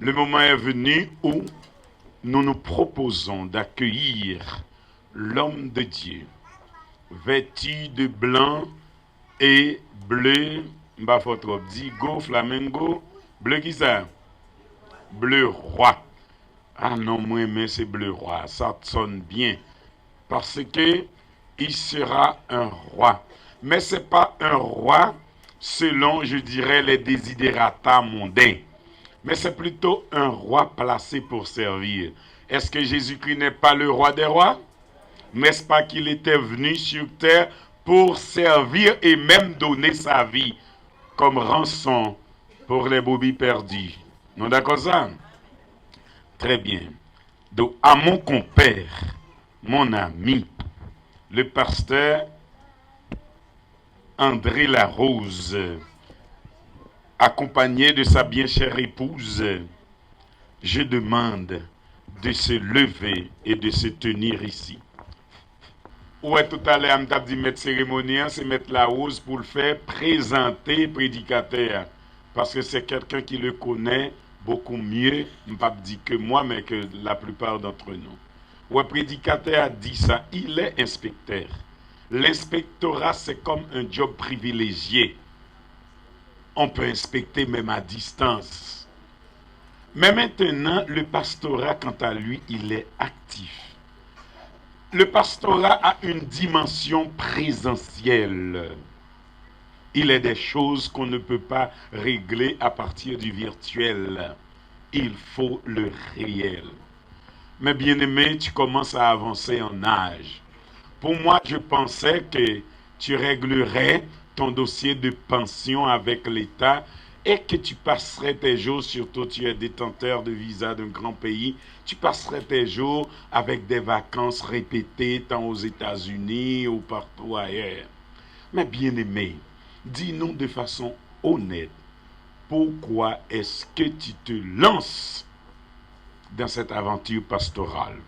Le moment est venu où nous nous proposons d'accueillir l'homme de Dieu, vêtu de blanc et bleu, go, flamengo, bleu qui ça? Bleu roi. Ah non, moi, mais c'est bleu roi, ça sonne bien. Parce que il sera un roi. Mais ce n'est pas un roi selon, je dirais, les désidérata mondains. Mais c'est plutôt un roi placé pour servir. Est-ce que Jésus-Christ n'est pas le roi des rois? N'est-ce pas qu'il était venu sur terre pour servir et même donner sa vie comme rançon pour les brebis perdus? Non, d'accord ça? Très bien. Donc, à mon compère, mon ami, le pasteur André Larose, accompagné de sa bien chère épouse, je demande de se lever et de se tenir ici. Ouais, tout à l'heure, je dit mettre cérémonie, c'est mettre la rose pour le faire présenter prédicateur. Parce que c'est quelqu'un qui le connaît beaucoup mieux, pas dit que moi, mais que la plupart d'entre nous. Ouais, prédicateur a dit ça, il est inspecteur. L'inspectorat, c'est comme un job privilégié. On peut inspecter même à distance. Mais maintenant, le pastorat, quant à lui, il est actif. Le pastorat a une dimension présentielle. Il est des choses qu'on ne peut pas régler à partir du virtuel. Il faut le réel. Mais bien aimé, tu commences à avancer en âge. Pour moi, je pensais que tu réglerais ton dossier de pension avec l'État et que tu passerais tes jours, surtout tu es détenteur de visa d'un grand pays, tu passerais tes jours avec des vacances répétées tant aux États-Unis ou partout ailleurs. Mais bien aimé, dis-nous de façon honnête, pourquoi est-ce que tu te lances dans cette aventure pastorale?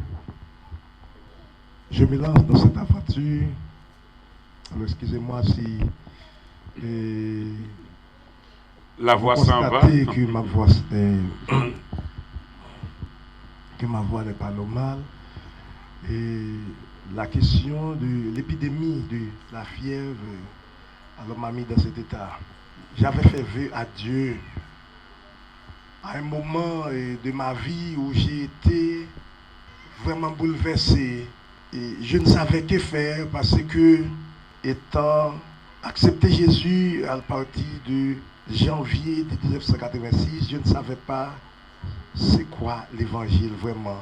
Je me lance dans cette aventure. Alors, excusez-moi si la voix vous s'en va. constatez que ma voix n'est pas normale. Et la question de l'épidémie de la fièvre, alors m'a mis dans cet état. J'avais fait vœu à Dieu à un moment de ma vie où j'ai été vraiment bouleversé. Et je ne savais que faire parce que, étant accepté Jésus à partir de janvier de 1986, je ne savais pas c'est quoi l'évangile vraiment.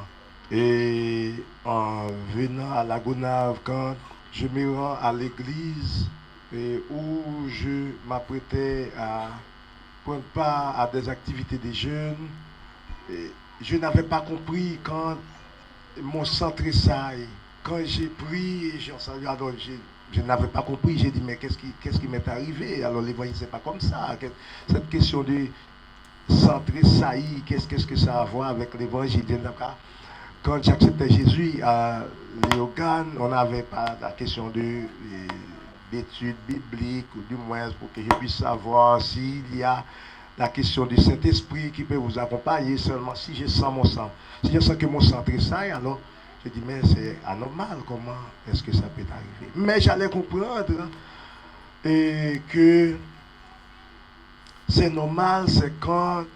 Et en venant à la Gonave, quand je me rends à l'église où je m'apprêtais à prendre part à des activités des jeunes, je n'avais pas compris quand mon sang tressaille. Quand j'ai pris, alors je n'avais pas compris, j'ai dit mais qu'est-ce qui m'est arrivé? Alors l'évangile c'est pas comme ça. Cette question de sang tressaillir, qu'est-ce que ça a à voir avec l'évangile? Quand j'acceptais Jésus à Léogane, on n'avait pas la question d'études bibliques, ou du moins pour que je puisse savoir s'il y a la question du Saint-Esprit qui peut vous accompagner seulement si je sens mon sang. Si je sens que mon sang tressaille, alors je dis, mais c'est anormal, comment est-ce que ça peut arriver? Mais j'allais comprendre que c'est normal, c'est quand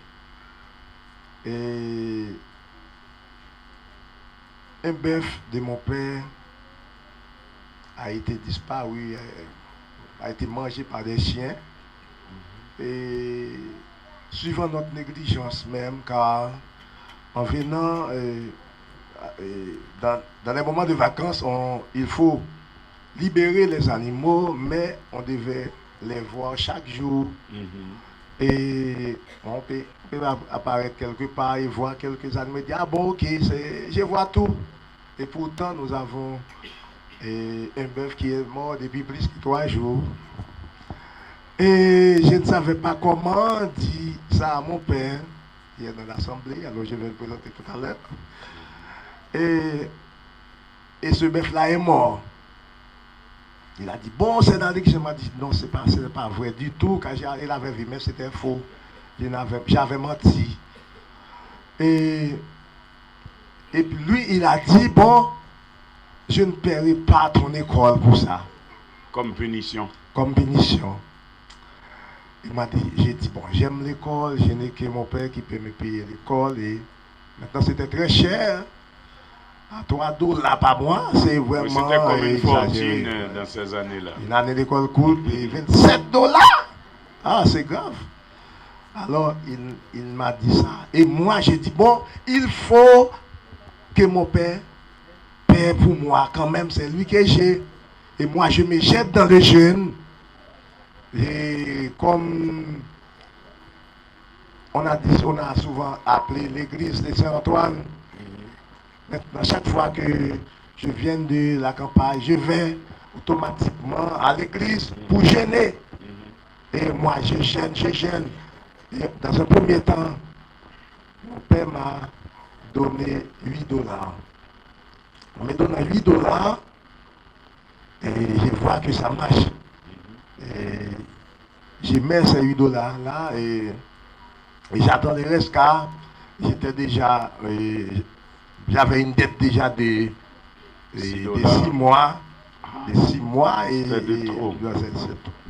un bœuf de mon père a été disparu, a été mangé par des chiens. Et suivant notre négligence même, car en venant dans les moments de vacances, il faut libérer les animaux, mais on devait les voir chaque jour. Et on peut apparaître quelque part et voir quelques animaux et dire, ah bon, ok, je vois tout. Et pourtant, nous avons un bœuf qui est mort depuis plus de 3 jours. Et je ne savais pas comment dire ça à mon père, qui est dans l'assemblée, alors je vais le présenter tout à l'heure. Et ce bœuf-là est mort. Il a dit, bon, c'est dans l'église. Je m'a dit, non, ce n'est pas vrai du tout. Quand il avait vu, mais c'était faux. J'avais menti. Et puis lui, il a dit, bon, je ne paierai pas ton école pour ça, Comme punition. comme punition. Il m'a dit, j'ai dit, bon, j'aime l'école, je n'ai que mon père qui peut me payer l'école. Et maintenant, c'était très cher. À $3 par mois, c'est Oui, vraiment c'était comme une exagéré. fortune dans ces années-là. Une année d'école coûte $27. Ah, c'est grave. Alors, il m'a dit ça. Et moi, j'ai dit, bon, il faut que mon père paie pour moi. Quand même, c'est lui que j'ai. Et moi, je me jette dans les jeunes. Et comme on a souvent appelé l'église de Saint-Antoine, maintenant, chaque fois que je viens de la campagne, je vais automatiquement à l'église pour gêner. Et moi, je gêne. Et dans un premier temps, mon père m'a donné $8. En me donnant $8, et je vois que ça marche. Et je mets ces $8 là et j'attends le reste car j'étais déjà, j'avais une dette déjà de 6 mois. De 6 mois et. C'est de trop.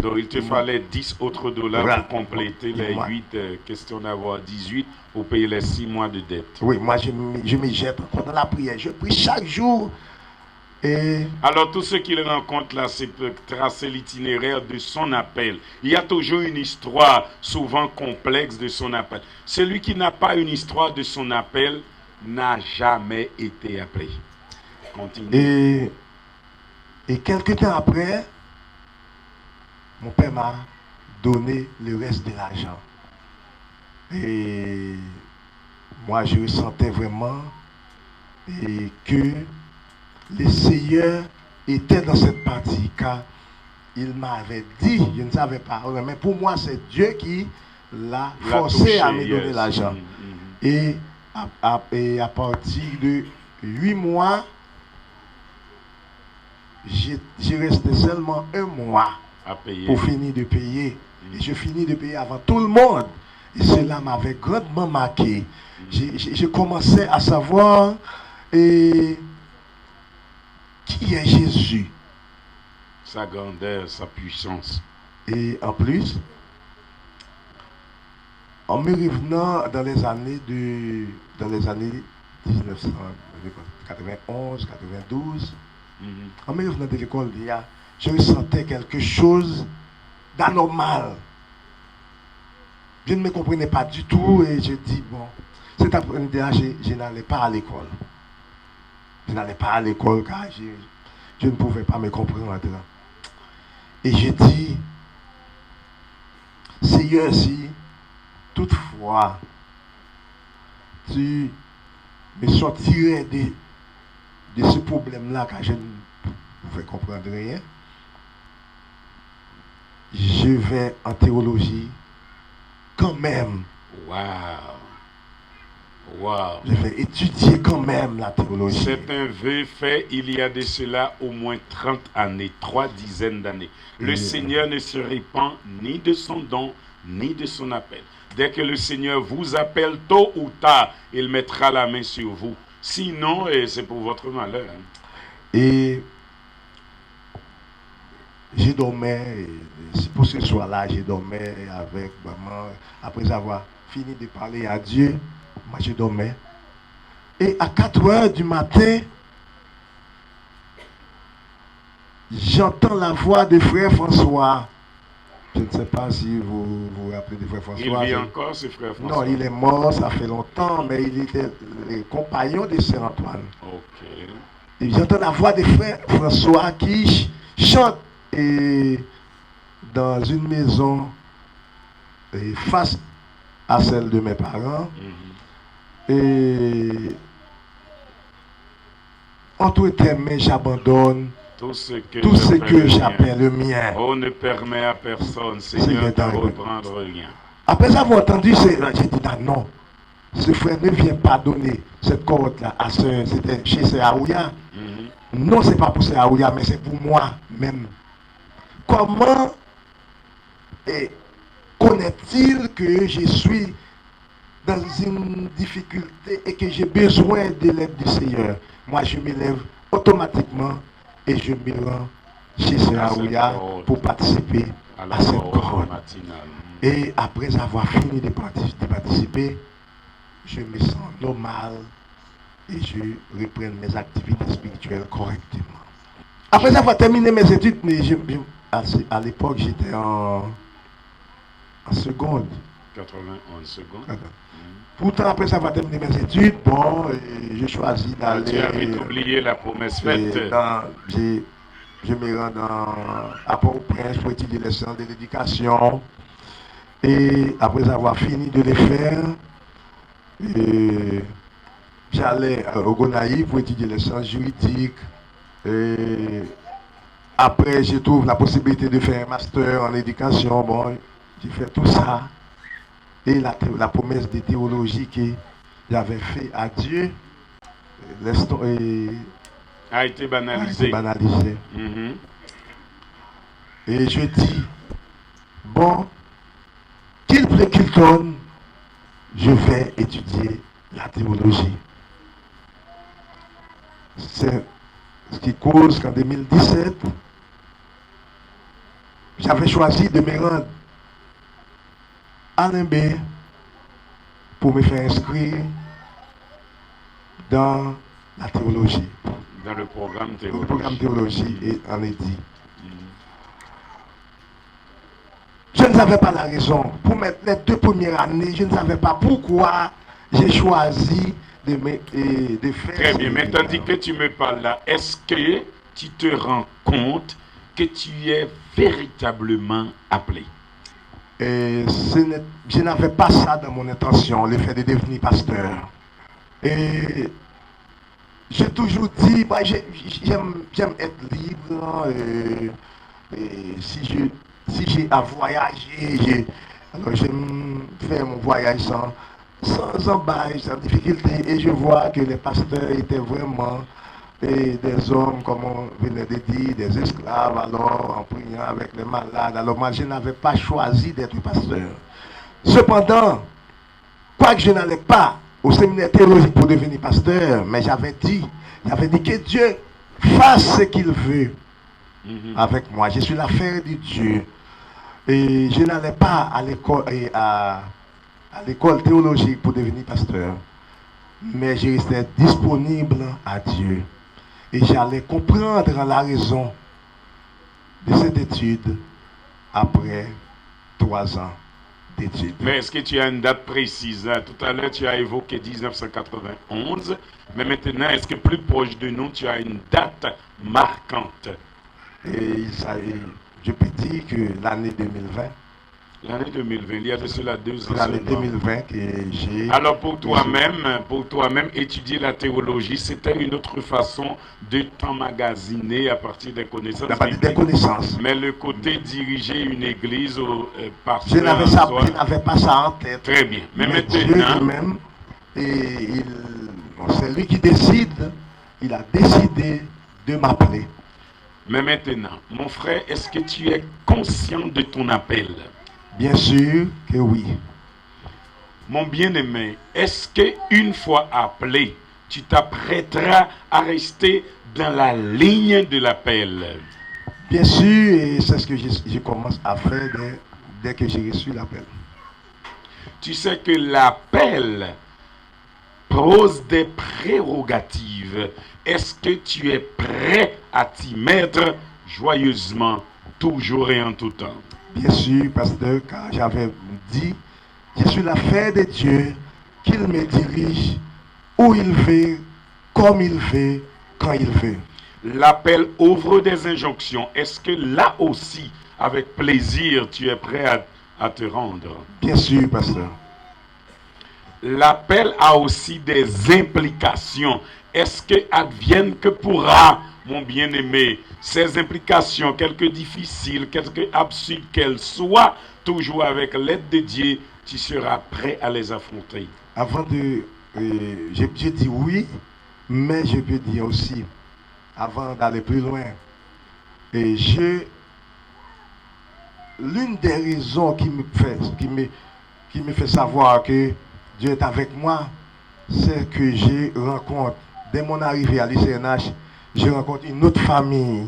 Donc il te fallait 10 autres dollars Voilà. pour compléter les 8, question d'avoir 18 pour payer les 6 mois de dette. Oui, moi je me jette encore dans la prière. Je prie chaque jour. Et Alors tout ce qu'il rencontre là, c'est pour tracer l'itinéraire de son appel. Il y a toujours une histoire souvent complexe de son appel. Celui qui n'a pas une histoire de son appel n'a jamais été appelé. Continue. Et quelques temps après, mon père m'a donné le reste de l'argent. Et moi, je ressentais vraiment que le Seigneur était dans cette partie, car il m'avait dit, je ne savais pas, mais pour moi, c'est Dieu qui l'a forcé touché, à me donner l'argent. Et à partir de 8 mois, j'ai resté seulement 1 mois pour finir de payer. Et je finis de payer avant tout le monde. Et cela m'avait grandement marqué. J'ai commencé à savoir qui est Jésus. Sa grandeur, sa puissance. Et en plus, en me revenant dans les années 1991, 92, en me revenant de l'école, je ressentais quelque chose d'anormal. Je ne me comprenais pas du tout et je dis, bon, cet après-midi, je n'allais pas à l'école. Je n'allais pas à l'école car je ne pouvais pas me comprendre. Et je dis, Seigneur, si toutefois tu me sortirais de ce problème-là car je ne pouvais comprendre rien, je vais en théologie quand même. Wow. Je vais étudier quand même la théologie. C'est un vœu fait il y a de cela au moins 30 années, 3 dizaines d'années. Le Seigneur ne se répand ni de son don, ni de son appel. Dès que le Seigneur vous appelle tôt ou tard, il mettra la main sur vous. Sinon, c'est pour votre malheur. Et je dormais, pour ce soir-là, je dormais avec maman. Après avoir fini de parler à Dieu, moi je dormais. Et à 4h du matin, j'entends la voix de frère François. Je ne sais pas si vous vous rappelez de frère François. Il vit encore, ce frère François? Non, il est mort, ça fait longtemps, mais il était le compagnon de Saint-Antoine. Ok. Et j'entends la voix de frère François qui chante dans une maison face à celle de mes parents. Et entre tes mains, j'abandonne tout ce que j'appelle le mien. On ne permet à personne, Seigneur, de reprendre rien. Après avoir entendu cela, j'ai dit, non, ce frère ne vient pas donner cette corde-là à c'était chez Aouya. Non, c'est pas pour Aouya, mais c'est pour moi-même. Comment connaît-il que je suis dans une difficulté et que j'ai besoin de l'aide du Seigneur, moi je me lève automatiquement et je me rends chez Sœur Aouya pour participer à cette cohorte. Et après avoir fini de participer, je me sens normal et je reprends mes activités spirituelles correctement. Après avoir terminé mes études, mais à l'époque j'étais en seconde. 91 secondes. Pourtant, après avoir terminé mes études, bon, j'ai choisi d'aller. Tu avais oublié la promesse faite. Je me rends à Port-au-Prince pour étudier les sciences de l'éducation. Et après avoir fini de les faire, j'allais au Gonaïves pour étudier les sciences juridiques. Et après, je trouve la possibilité de faire un master en éducation. Bon, j'ai fait tout ça. Et la promesse de théologie que j'avais fait à Dieu a été banalisée. Mm-hmm. Et je dis, bon, qu'il plaît qu'il donne, je vais étudier la théologie. C'est ce qui cause qu'en 2017, j'avais choisi de me rendre à Limbé pour me faire inscrire dans la théologie. Dans le programme théologie. Le programme théologie et en édit. Je ne savais pas la raison. Pour les 2 premières années, je ne savais pas pourquoi j'ai choisi de faire. Très bien, mais tandis que tu me parles là, est-ce que tu te rends compte que tu es véritablement appelé? Je n'avais pas ça dans mon intention, le fait de devenir pasteur. Et j'ai toujours dit, bah, j'aime être libre. Et si j'ai à voyager, alors j'aime faire mon voyage sans embâche, sans difficulté. Et je vois que les pasteurs étaient vraiment des hommes, comme on venait de dire, des esclaves, alors en priant avec les malades. Alors moi, je n'avais pas choisi d'être pasteur. Cependant, quoique je n'allais pas au séminaire théologique pour devenir pasteur, mais j'avais dit que Dieu fasse ce qu'il veut avec moi. Je suis l'affaire de Dieu. Et je n'allais pas à l'école théologique pour devenir pasteur, mais je restais disponible à Dieu. Et j'allais comprendre la raison de cette étude après 3 ans d'études. Mais est-ce que tu as une date précise? Tout à l'heure, tu as évoqué 1991, mais maintenant, est-ce que plus proche de nous, tu as une date marquante? Et je peux dire que l'année 2020. L'année 2020, il y a de cela 2 ans. L'année 2020 que j'ai... Alors pour toi-même, étudier la théologie, c'était une autre façon de t'emmagasiner à partir des connaissances. À partir des connaissances. Mais le côté diriger une église je n'avais pas ça en tête. Très bien. Mais maintenant... Dieu lui-même, c'est lui qui décide, il a décidé de m'appeler. Mais maintenant, mon frère, est-ce que tu es conscient de ton appel? Bien sûr que oui. Mon bien-aimé, est-ce qu'une fois appelé, tu t'apprêteras à rester dans la ligne de l'appel? Bien sûr, et c'est ce que je commence à faire dès que j'ai reçu l'appel. Tu sais que l'appel pose des prérogatives. Est-ce que tu es prêt à t'y mettre joyeusement, toujours et en tout temps? Bien sûr, pasteur, car j'avais dit, je suis l'affaire de Dieu, qu'il me dirige où il veut, comme il veut, quand il veut. L'appel ouvre des injonctions. Est-ce que là aussi, avec plaisir, tu es prêt à te rendre? Bien sûr, pasteur. L'appel a aussi des implications. Est-ce que advienne que pourra, mon bien-aimé, ces implications, quelque difficiles, quelque absurdes qu'elles soient, toujours avec l'aide de Dieu, tu seras prêt à les affronter? Avant de... je dis oui, mais je peux dire aussi, avant d'aller plus loin, l'une des raisons qui me fait savoir que Dieu est avec moi, c'est que j'ai rencontré, dès mon arrivée à l'ICNH, j'ai rencontré une autre famille,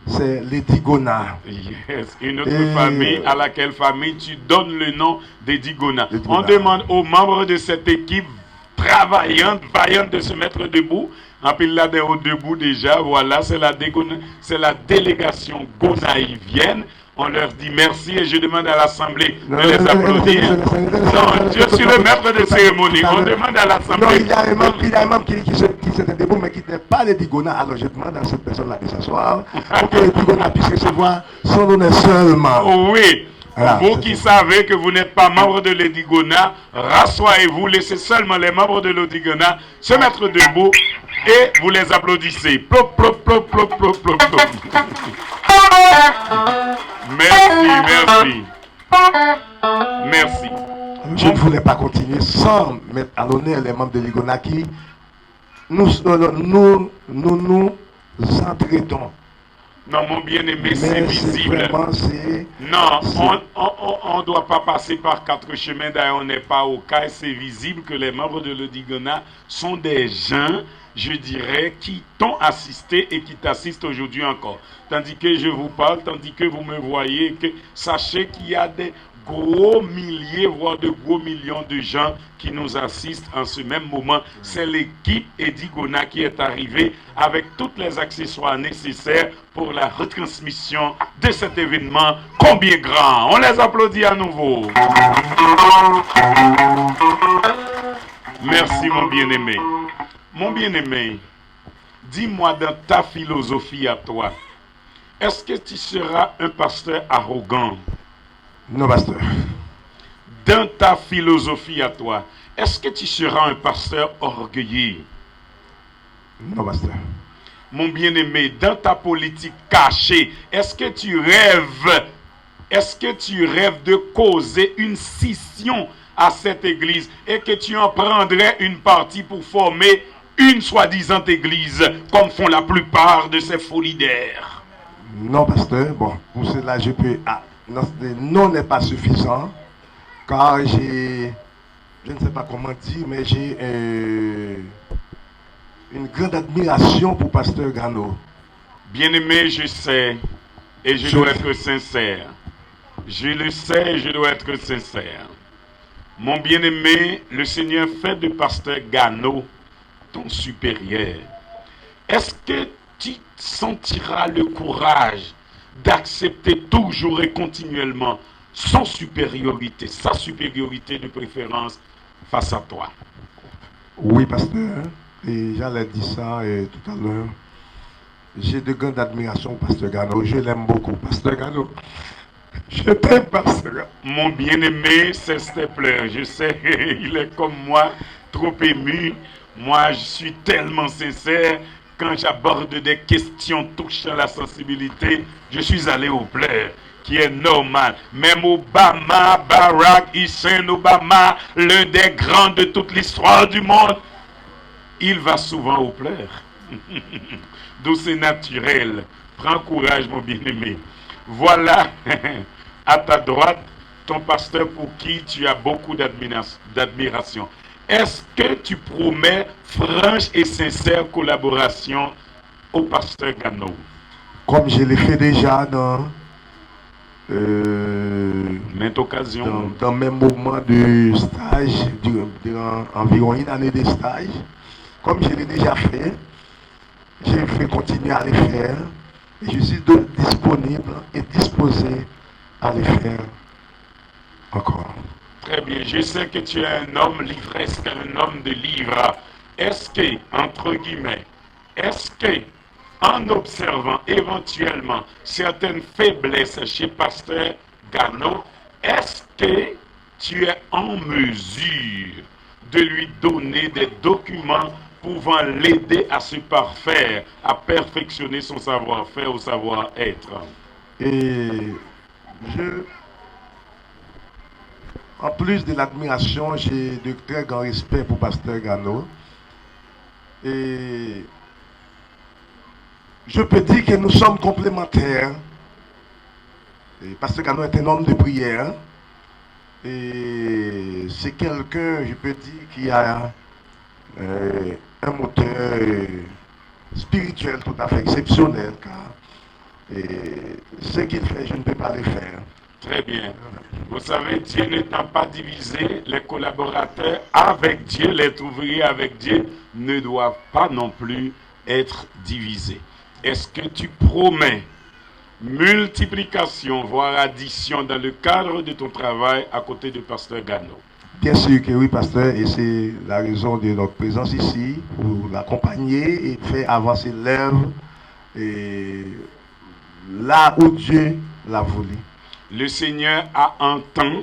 c'est les Digona. Yes, une autre Et- famille à laquelle famille tu donnes le nom des Digona. Les Digona. On demande aux membres de cette équipe travaillante, vaillante de se mettre debout. En pile là, debout déjà, voilà, c'est la délégation gonaïvienne. On leur dit merci et je demande à l'Assemblée de les applaudir. Non, je suis le maître de cérémonie. On demande à Non, l'Assemblée. il y a un membre qui s'était debout, mais qui n'était pas les Digona. Alors je demande à cette personne-là de s'asseoir pour que les Digona puissent recevoir son honneur seulement. Oui. Voilà, Vous c'est qui ça. savez que vous n'êtes pas membre de l'Edigona, rassoyez-vous, laissez seulement les membres de l'Edigona se mettre debout et vous les applaudissez. Plop, plop, plop, plop, plop, plop, plop. Merci, merci. Merci. Je ne voulais pas continuer sans mettre à l'honneur les membres de l'Igona qui nous entraidons. Non, mon bien-aimé, c'est Mais c'est visible. vraiment, c'est... Non, c'est- on ne doit pas passer par quatre chemins. D'ailleurs, on n'est pas au cas. C'est visible que les membres de l'Odigona sont des gens, je dirais, qui t'ont assisté et qui t'assistent aujourd'hui encore. Tandis que je vous parle, tandis que vous me voyez, que sachez qu'il y a des gros milliers, voire de gros millions de gens qui nous assistent en ce même moment. C'est l'équipe Edigona qui est arrivée avec tous les accessoires nécessaires pour la retransmission de cet événement combien grand. On les applaudit à nouveau. Merci mon bien-aimé. Mon bien-aimé, dis-moi dans ta philosophie à toi, est-ce que tu seras un pasteur arrogant? Non, pasteur. Dans ta philosophie à toi, est-ce que tu seras un pasteur orgueilleux? Non, pasteur. Mon bien-aimé, dans ta politique cachée, est-ce que tu rêves de causer une scission à cette église et que tu en prendrais une partie pour former une soi-disant église, comme font la plupart de ces faux leaders? Non, pasteur. Bon, pour cela, je peux... Ah, non n'est pas suffisant, car j'ai... Je ne sais pas comment dire, mais j'ai une grande admiration pour pasteur Gano. Bien-aimé, je sais, et je dois être sincère. Je le sais et je dois être sincère. Mon bien-aimé, le Seigneur fait de pasteur Gano ton supérieur. Est-ce que tu sentiras le courage d'accepter toujours et continuellement sa supériorité de préférence face à toi? Oui, pasteur. Et j'allais dire ça tout à l'heure. J'ai de grande admiration pour pasteur Gano. Je l'aime beaucoup, pasteur Gano. Je t'aime, pasteur Gano. Mon bien-aimé, c'est Stepler. Je sais, il est comme moi, trop ému. Moi, je suis tellement sincère. Quand j'aborde des questions touchant la sensibilité, je suis allé au pleurs, qui est normal. Même Obama, Barack Hussein Obama, l'un des grands de toute l'histoire du monde, il va souvent au pleurs. Donc c'est naturel. Prends courage, mon bien-aimé. Voilà, à ta droite, ton pasteur pour qui tu as beaucoup d'admiration. Est-ce que tu promets franche et sincère collaboration au pasteur Gano? Comme je l'ai fait déjà dans Maintes occasions. dans mes moments de stage, durant environ une année de stage, comme je l'ai déjà fait, je vais continuer à le faire et je suis disponible et disposé à le faire encore. Très bien, je sais que tu es un homme livresque, un homme de livre. Est-ce que, entre guillemets, est-ce que, en observant éventuellement certaines faiblesses chez Pasteur Gano, est-ce que tu es en mesure de lui donner des documents pouvant l'aider à se parfaire, à perfectionner son savoir-faire ou savoir-être? Et en plus de l'admiration, j'ai de très grands respect pour pasteur Gano. Et je peux dire que nous sommes complémentaires. Et pasteur Gano est un homme de prière. Et c'est quelqu'un, je peux dire, qui a un moteur spirituel tout à fait exceptionnel, car ce qu'il fait, je ne peux pas le faire. Très bien. Vous savez, Dieu n'étant pas divisé, les collaborateurs avec Dieu, les ouvriers avec Dieu, ne doivent pas non plus être divisés. Est-ce que tu promets multiplication, voire addition dans le cadre de ton travail à côté du pasteur Gano? Bien sûr que oui, pasteur, et c'est la raison de notre présence ici, pour l'accompagner et faire avancer l'œuvre et là où Dieu l'a voulu. Le Seigneur a un temps,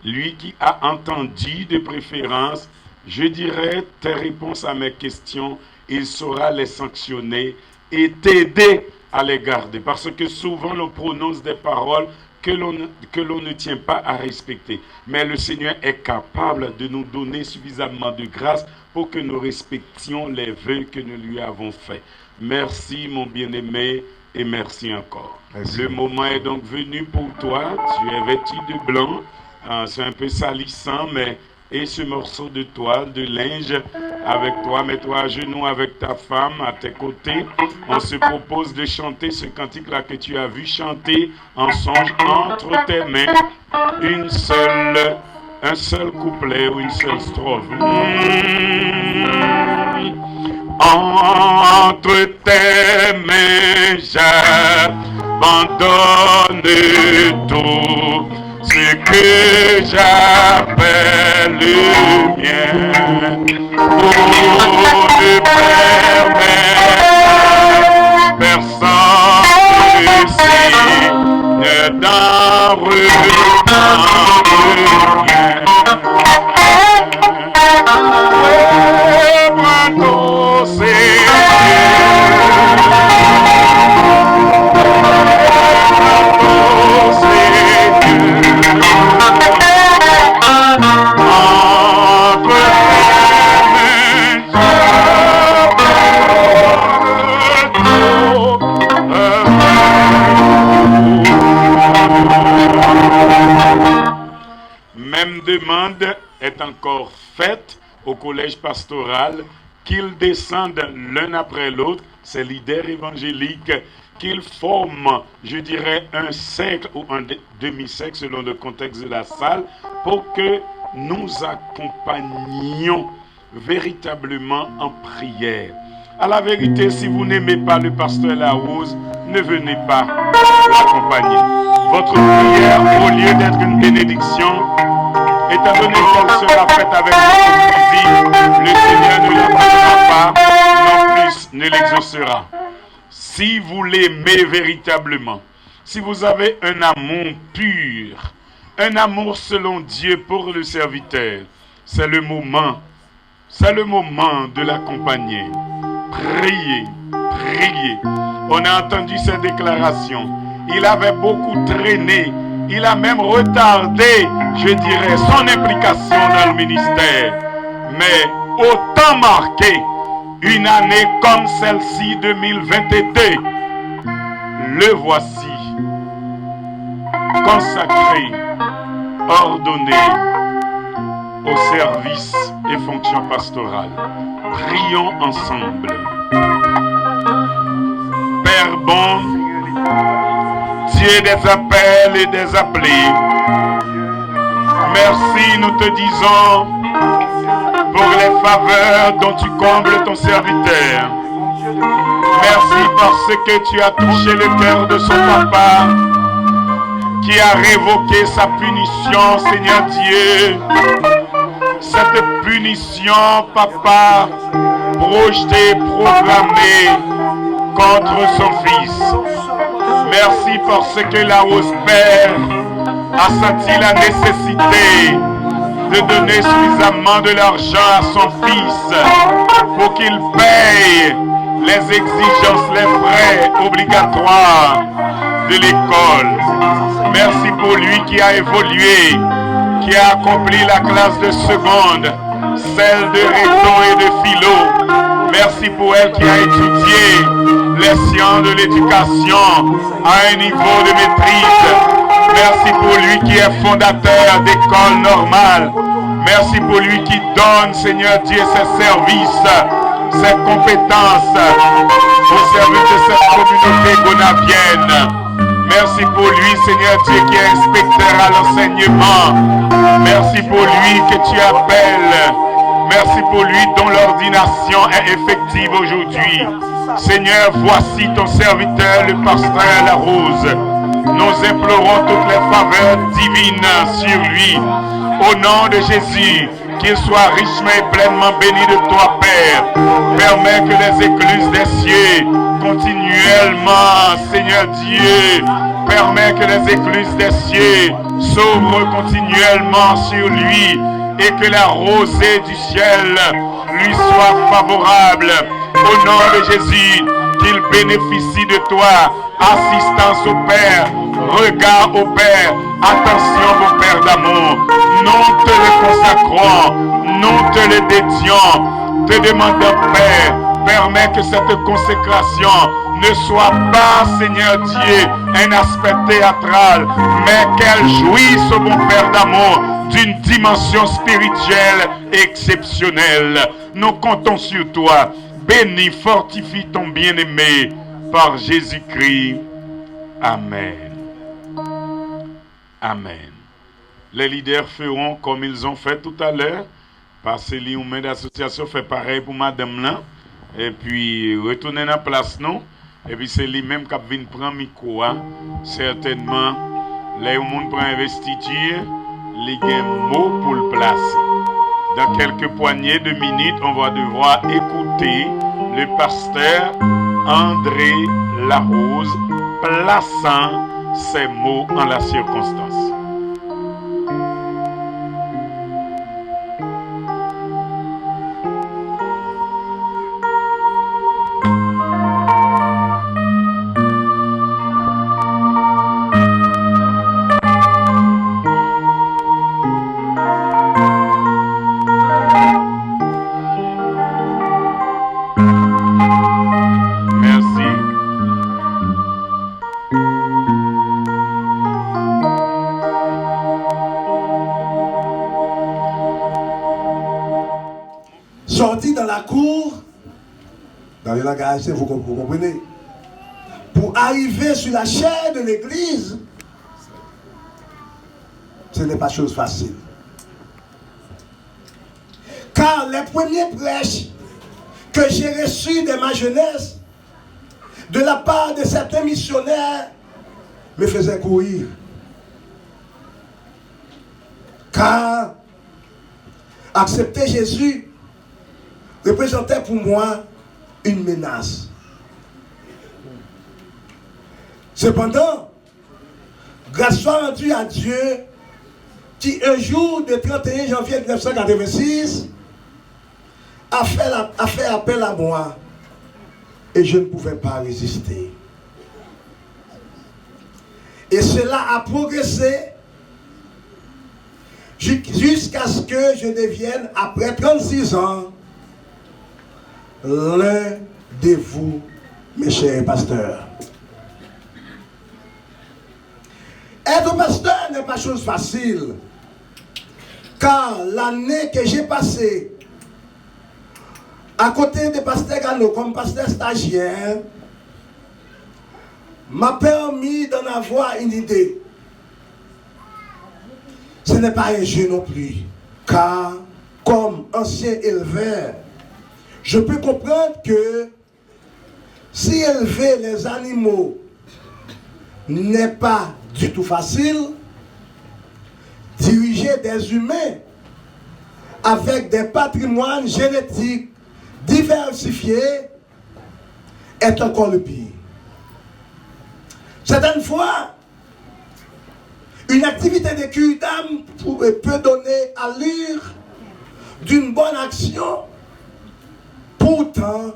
lui qui a entendu de préférence, je dirais tes réponses à mes questions, il saura les sanctionner et t'aider à les garder. Parce que souvent l'on prononce des paroles que l'on ne tient pas à respecter. Mais le Seigneur est capable de nous donner suffisamment de grâce pour que nous respections les vœux que nous lui avons faits. Merci mon bien-aimé et merci encore. Merci. Le moment est donc venu pour toi. Tu es vêtu de blanc. C'est un peu salissant, mais et ce morceau de toile, de linge avec toi, mets-toi à genoux avec ta femme à tes côtés. On se propose de chanter ce cantique-là que tu as vu chanter en songe entre tes mains. Un seul couplet ou une seule strophe. Entre tes mains, j'abandonne tout ce que j'appelle le mien. Pour ne permettre personne de signe d'en reprendre rien. Même demande est encore faite au collège pastoral qu'ils descendent l'un après l'autre, ces leaders évangéliques, qu'ils forment, je dirais, un cercle ou un demi-cercle selon le contexte de la salle, pour que nous accompagnions véritablement en prière. À la vérité, si vous n'aimez pas le pasteur Larose, ne venez pas l'accompagner. Votre prière, au lieu d'être une bénédiction, étant donné qu'elle sera faite avec hypocrisie, le Seigneur ne l'entendra pas, non plus ne l'exaucera. Si vous l'aimez véritablement, si vous avez un amour pur, un amour selon Dieu pour le serviteur, c'est le moment de l'accompagner. Priez, priez. On a entendu ces déclarations. Il avait beaucoup traîné. Il a même retardé, je dirais, son implication dans le ministère. Mais autant marqué, une année comme celle-ci, 2022, le voici, consacré, ordonné au service et fonctions pastorales. Prions ensemble. Père bon, Dieu des appels et des appelés, merci, nous te disons, pour les faveurs dont tu combles ton serviteur. Merci parce que tu as touché le cœur de son papa, qui a révoqué sa punition, Seigneur Dieu. Cette punition, papa, projetée, programmée contre son fils. Merci parce que la hausse Père a senti la nécessité de donner suffisamment de l'argent à son fils pour qu'il paye les exigences, les frais obligatoires de l'école. Merci pour lui qui a évolué, qui a accompli la classe de seconde, celle de Réton et de Philo. Merci pour elle qui a étudié les sciences de l'éducation à un niveau de maîtrise. Merci pour lui qui est fondateur d'école normale. Merci pour lui qui donne, Seigneur Dieu, ses services, ses compétences au service de cette communauté gonavienne. Merci pour lui, Seigneur Dieu, qui est inspecteur à l'enseignement. Merci pour lui que tu appelles. Merci pour lui dont l'ordination est effective aujourd'hui. Seigneur, voici ton serviteur, le pasteur Larose. Nous implorons toutes les faveurs divines sur lui. Au nom de Jésus, qu'il soit richement et pleinement béni de toi, Père. Permets que les écluses des cieux, continuellement, Seigneur Dieu, permets que les écluses des cieux s'ouvrent continuellement sur lui et que la rosée du ciel lui soit favorable. Au nom de Jésus, qu'il bénéficie de toi, assistance au Père, regard au Père, attention au Père d'amour. Nous te le consacrons, nous te le dédions, te demandons, Père, permets que cette consécration ne soit pas, Seigneur Dieu, un aspect théâtral, mais qu'elle jouisse, au bon Père d'amour, d'une dimension spirituelle exceptionnelle. Nous comptons sur toi. Bénis, fortifie ton bien-aimé par Jésus-Christ. Amen. Amen. Les leaders feront comme ils ont fait tout à l'heure. Parce que l'Union d'association fait pareil pour madame là. Et puis, retourner dans la place, non? Et puis, c'est lui-même qui vient prendre le micro. Certainement, les gens qui prennent investiture, les gens mots pour le placer. Dans quelques poignées de minutes, on va devoir écouter le pasteur André Larose plaçant ses mots en la circonstance. Sorti dans la cour, dans le langage, vous comprenez, pour arriver sur la chair de l'église, ce n'est pas chose facile. Car les premiers prêches que j'ai reçus de ma jeunesse, de la part de certains missionnaires, me faisaient courir. Car accepter Jésus représentait pour moi une menace. Cependant, grâce soit rendue à Dieu qui un jour de 31 janvier 1986 a fait appel à moi et je ne pouvais pas résister. Et cela a progressé jusqu'à ce que je devienne, après 36 ans, l'un de vous, mes chers pasteurs. Être pasteur n'est pas chose facile, car l'année que j'ai passée à côté de pasteur Gano comme pasteur stagiaire m'a permis d'en avoir une idée. Ce n'est pas un jeu non plus, car comme ancien éleveur, je peux comprendre que si élever les animaux n'est pas du tout facile, diriger des humains avec des patrimoines génétiques diversifiés est encore le pire. Certaines fois, une activité de cure d'âme peut donner allure d'une bonne action. Pourtant,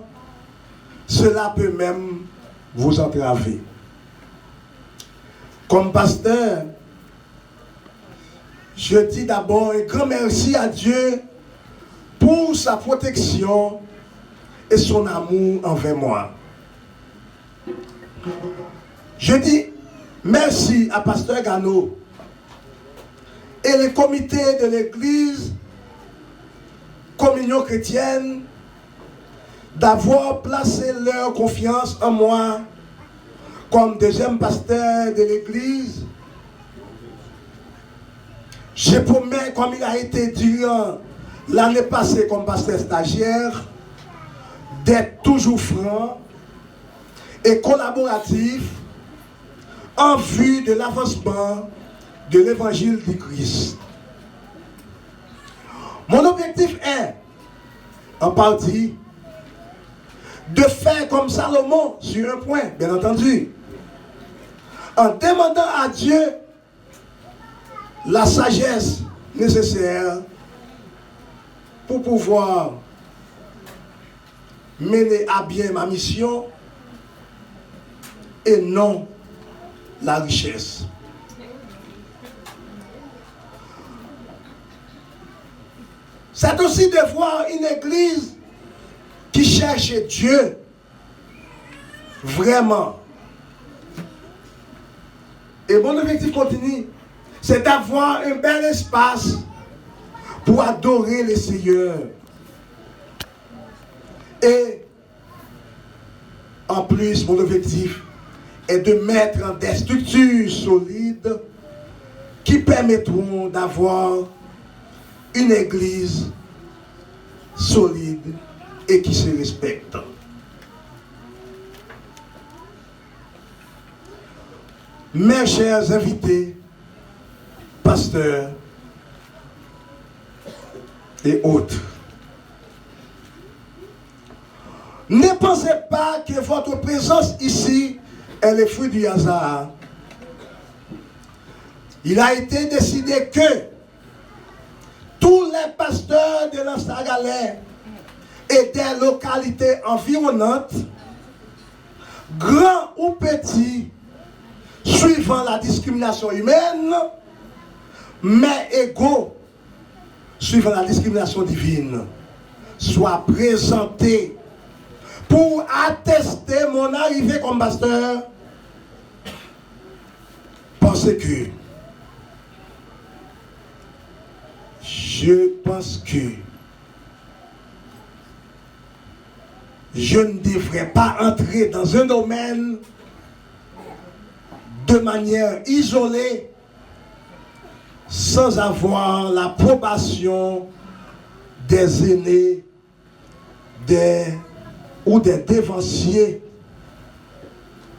cela peut même vous entraver. Comme pasteur, je dis d'abord un grand merci à Dieu pour sa protection et son amour envers moi. Je dis Merci à Pasteur Gano et les comités de l'Église Communion chrétienne d'avoir placé leur confiance en moi comme deuxième pasteur de l'Église. Je promets, comme il a été durant l'année passée comme pasteur stagiaire, d'être toujours franc et collaboratif en vue de l'avancement de l'évangile du Christ. Mon objectif est, en partie, de faire comme Salomon sur un point, bien entendu, en demandant à Dieu la sagesse nécessaire pour pouvoir mener à bien ma mission et non la richesse. C'est aussi de voir une église qui cherche Dieu vraiment. Et mon objectif continu, c'est d'avoir un bel espace pour adorer le Seigneur. Et en plus, mon objectif est de mettre en des structures solides qui permettront d'avoir une église solide et qui se respecte. Mes chers invités, pasteurs et autres, ne pensez pas que votre présence ici est le fruit du hasard. Il a été décidé que tous les pasteurs de l'Anse-la-Galère et des localités environnantes, grands ou petits, suivant la discrimination humaine, mais égaux, suivant la discrimination divine, soient présentés pour attester mon arrivée comme pasteur, parce que je pense que je ne devrais pas entrer dans un domaine de manière isolée sans avoir l'approbation des aînés ou des dévanciers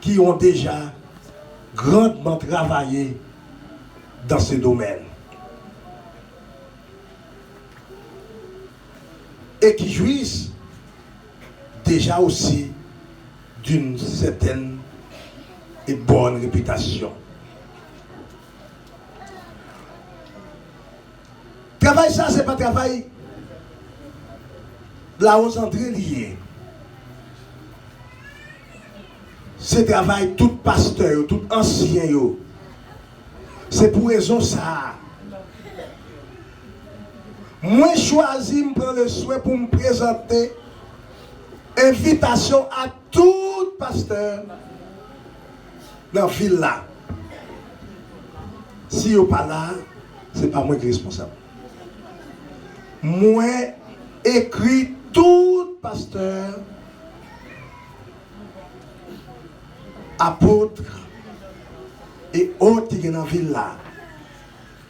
qui ont déjà grandement travaillé dans ce domaine et qui jouissent déjà aussi d'une certaine et bonne réputation. Travail ça, c'est pas travail la hausse entrée liée. C'est travail tout pasteur, tout ancien. C'est pour raison ça. Moi choisi me prendre le soin pour me présenter. Invitation à tout pasteur dans la ville là. Si vous pas là, c'est pas moi qui suis responsable. Moi écrit tout pasteur, apôtre et autres qui sont dans la ville là.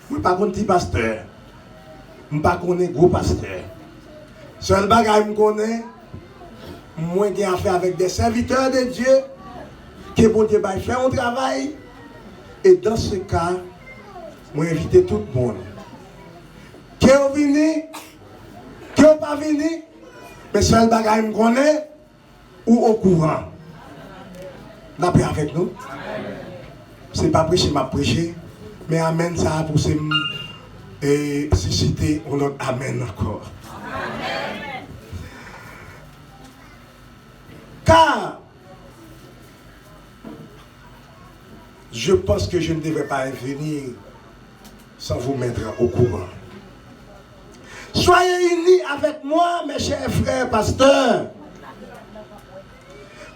Je ne suis pas un petit pasteur. Je ne suis pas un gros pasteur. Seul bagage que je connais, moi qui ai affaire avec des serviteurs de Dieu, que bon Dieu va faire un travail. Et dans ce cas, moi invite tout le monde. Qui est venu, qui n'est pas venu, mais seul bagage que je connais, ou au courant. D'après avec nous. Ce n'est pas prêcher, m'a prêché, mais amen ça pour susciter un autre amen encore. Amen. Car je pense que je ne devais pas venir sans vous mettre au courant. Soyez unis avec moi, mes chers frères pasteurs.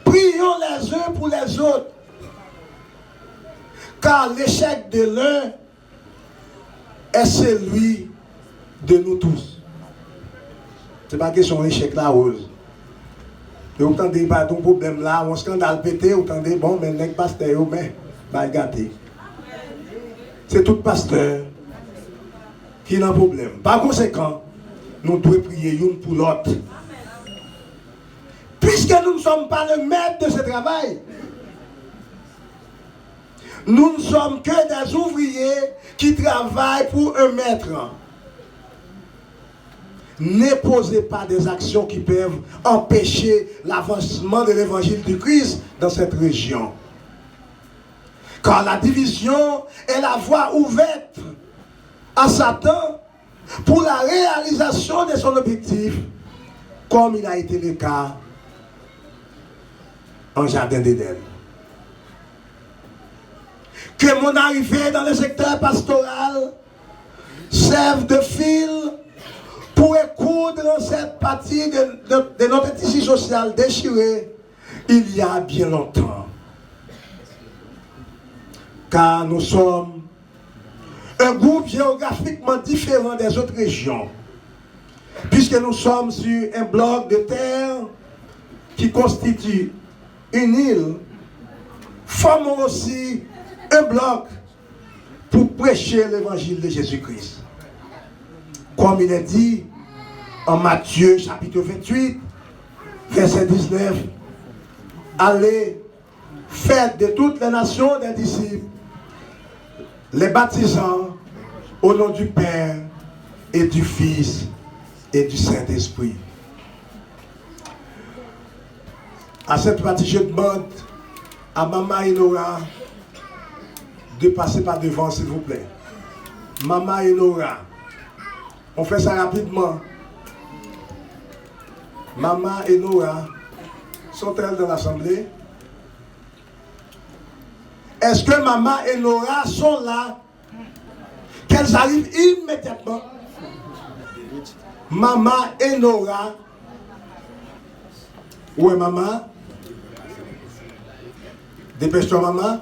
Prions les uns pour les autres. Car l'échec de l'un est celui de nous tous. Ce n'est pas question d'échec la rose. Et vous entendez pas ton problème là, un scandale pété, vous entendez, bon, mais le pasteur, mais, bah, gâté. C'est tout pasteur qui a un problème. Par conséquent, nous devons prier l'un pour l'autre. Puisque nous ne sommes pas le maître de ce travail, nous ne sommes que des ouvriers qui travaillent pour un maître. Ne posez pas des actions qui peuvent empêcher l'avancement de l'évangile du Christ dans cette région. Car la division est la voie ouverte à Satan pour la réalisation de son objectif, comme il a été le cas en jardin d'Éden. Que mon arrivée dans le secteur pastoral serve de fil pour écoudre cette partie de notre tissu social déchiré il y a bien longtemps. Car nous sommes un groupe géographiquement différent des autres régions, puisque nous sommes sur un bloc de terre qui constitue une île, formons aussi un bloc pour prêcher l'évangile de Jésus-Christ. Comme il est dit en Matthieu chapitre 28, verset 19, allez, faites de toutes les nations des disciples, les baptisant au nom du Père et du Fils et du Saint-Esprit. À cette partie, je demande à Maman Enora de passer par devant, s'il vous plaît. Maman Enora, on fait ça rapidement. Maman Enora, sont-elles dans l'assemblée? Est-ce que Maman et Nora sont là? Qu'elles arrivent immédiatement. Maman et Nora. Où est Maman? Dépêche-toi, Maman.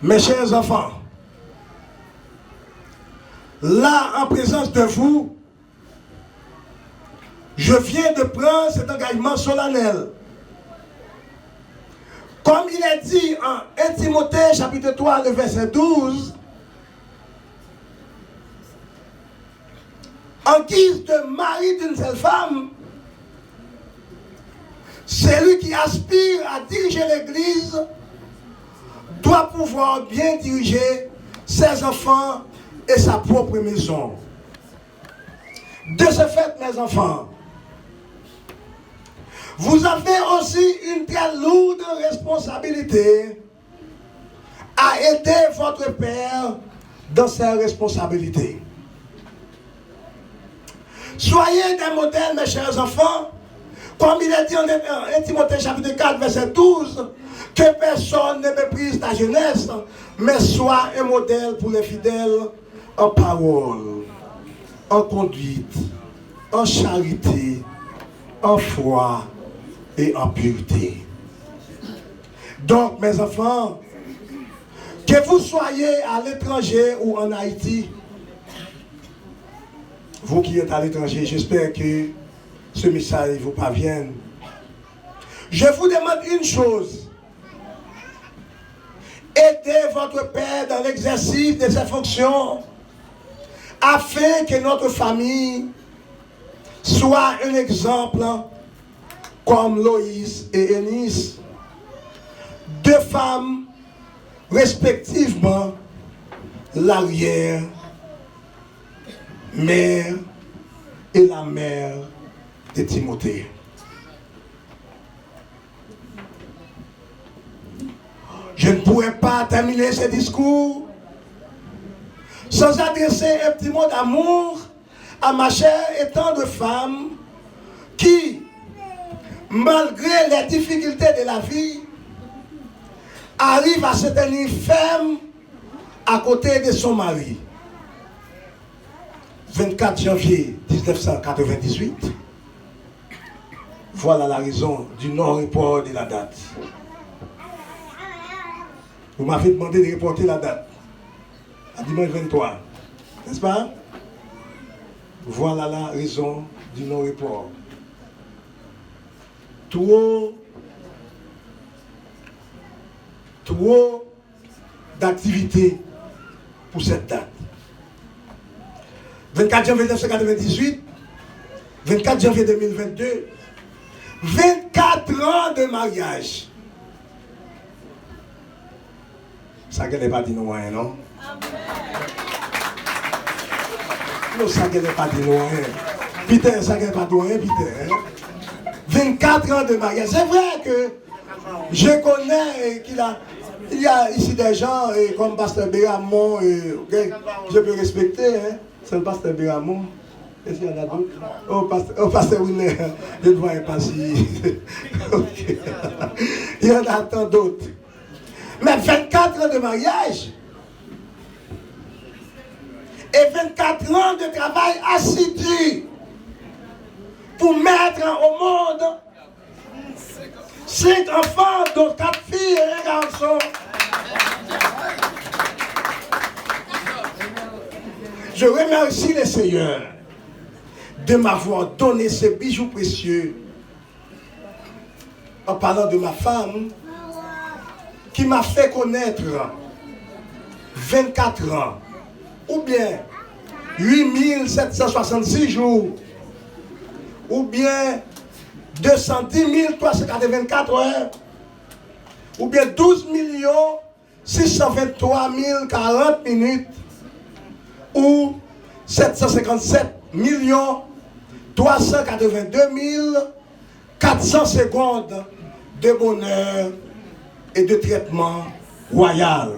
Mes chers enfants, là, en présence de vous, je viens de prendre cet engagement solennel. Comme il est dit en 1 Timothée chapitre 3, le verset 12, en guise de mari d'une seule femme, celui qui aspire à diriger l'Église doit pouvoir bien diriger ses enfants et sa propre maison. De ce fait, mes enfants, vous avez aussi une très lourde responsabilité à aider votre père dans ses responsabilités. Soyez des modèles, mes chers enfants, comme il est dit en 1 Timothée chapitre 4, verset 12, que personne ne méprise ta jeunesse, mais sois un modèle pour les fidèles en parole, en conduite, en charité, en foi et en pureté. Donc, mes enfants, que vous soyez à l'étranger ou en Haïti, vous qui êtes à l'étranger, j'espère que ce message vous parvienne. Je vous demande une chose. Aidez votre père dans l'exercice de ses fonctions afin que notre famille soit un exemple comme Loïs et Eunice, deux femmes respectivement l'arrière, mère et la mère de Timothée. Je ne pourrais pas terminer ce discours sans adresser un petit mot d'amour à ma chère et tendre femme qui, malgré les difficultés de la vie, arrive à se tenir ferme à côté de son mari. 24 janvier 1998, voilà la raison du non-report de la date. Vous m'avez demandé de reporter la date à dimanche 23. N'est-ce pas? Voilà la raison du non-report. Trop d'activités pour cette date. 24 janvier 1998, 24 janvier 2022, 24 ans de mariage. Ça n'est pas dit nous rien, non? Non, ça n'est pas dit nous rien. Peter, ça n'est pas dit rien, Peter. 24 ans de mariage. C'est vrai que je connais il y a ici des gens comme Pasteur Béramon, je peux respecter, hein? C'est le Pasteur Béramon. Est-ce qu'il y en a d'autres? Oh, Pasteur Winer, je ne vois pas si. Okay. Il y en a tant d'autres. Mais 24 ans de mariage et 24 ans de travail assidu pour mettre au monde 5 enfants, dont 4 filles et 1 garçon. Je remercie le Seigneur de m'avoir donné ce bijou précieux en parlant de ma femme qui m'a fait connaître 24 ans ou bien 8766 jours ou bien 210 384 heures ou bien 12 623 040 minutes ou 757 382 400 secondes de bonheur et de traitement royal.